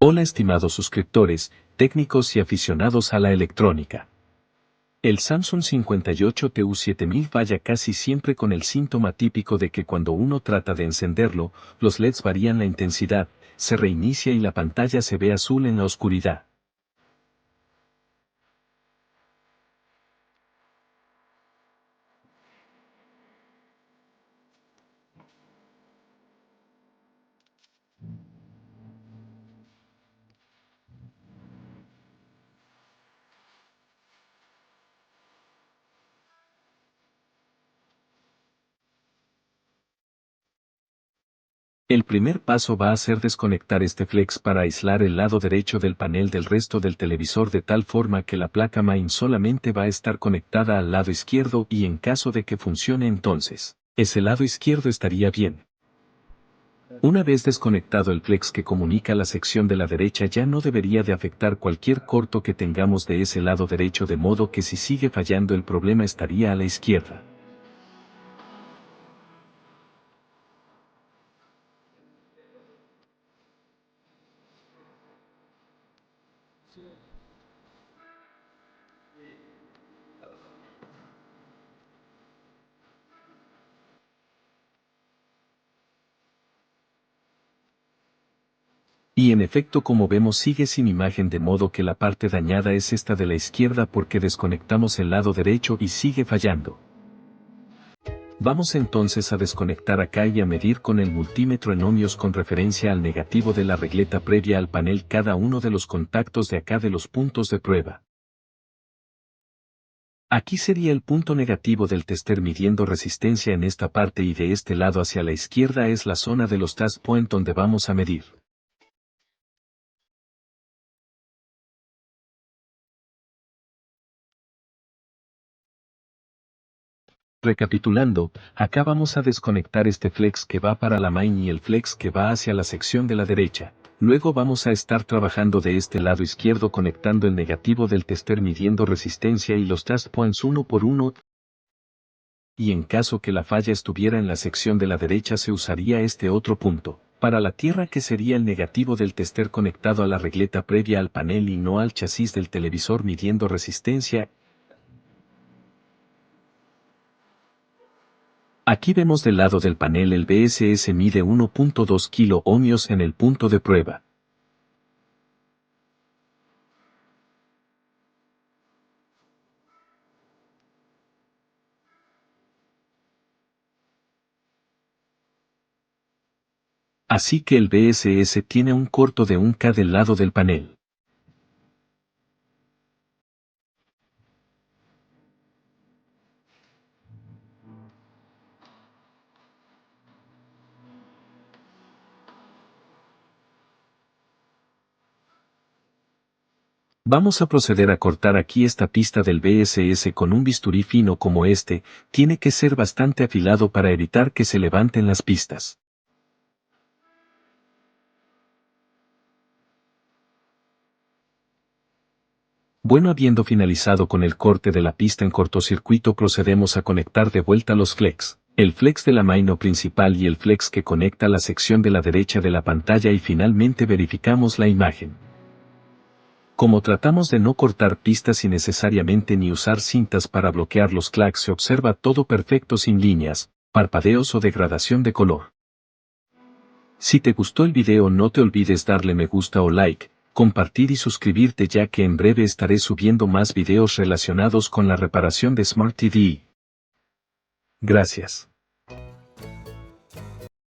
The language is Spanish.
Hola estimados suscriptores, técnicos y aficionados a la electrónica. El Samsung 58TU7000 falla casi siempre con el síntoma típico de que cuando uno trata de encenderlo, los LEDs varían la intensidad, se reinicia y la pantalla se ve azul en la oscuridad. El primer paso va a ser desconectar este flex para aislar el lado derecho del panel del resto del televisor de tal forma que la placa main solamente va a estar conectada al lado izquierdo y en caso de que funcione entonces, ese lado izquierdo estaría bien. Una vez desconectado el flex que comunica la sección de la derecha ya no debería de afectar cualquier corto que tengamos de ese lado derecho de modo que si sigue fallando el problema estaría a la izquierda. Y en efecto como vemos sigue sin imagen de modo que la parte dañada es esta de la izquierda porque desconectamos el lado derecho y sigue fallando. Vamos entonces a desconectar acá y a medir con el multímetro en ohmios con referencia al negativo de la regleta previa al panel cada uno de los contactos de acá de los puntos de prueba. Aquí sería el punto negativo del tester midiendo resistencia en esta parte y de este lado hacia la izquierda es la zona de los test point donde vamos a medir. Recapitulando, acá vamos a desconectar este flex que va para la main y el flex que va hacia la sección de la derecha. Luego vamos a estar trabajando de este lado izquierdo conectando el negativo del tester midiendo resistencia y los test points uno por uno. Y en caso que la falla estuviera en la sección de la derecha se usaría este otro punto, para la tierra que sería el negativo del tester conectado a la regleta previa al panel y no al chasis del televisor midiendo resistencia. Aquí vemos del lado del panel el BSS mide 1.2 kΩ en el punto de prueba. Así que el BSS tiene un corto de 1K del lado del panel. Vamos a proceder a cortar aquí esta pista del BSS con un bisturí fino como este, tiene que ser bastante afilado para evitar que se levanten las pistas. Bueno, habiendo finalizado con el corte de la pista en cortocircuito procedemos a conectar de vuelta los flex, el flex de la maino principal y el flex que conecta la sección de la derecha de la pantalla y finalmente verificamos la imagen. Como tratamos de no cortar pistas innecesariamente ni usar cintas para bloquear los clacks se observa todo perfecto sin líneas, parpadeos o degradación de color. Si te gustó el video no te olvides darle me gusta o like, compartir y suscribirte ya que en breve estaré subiendo más videos relacionados con la reparación de Smart TV. Gracias.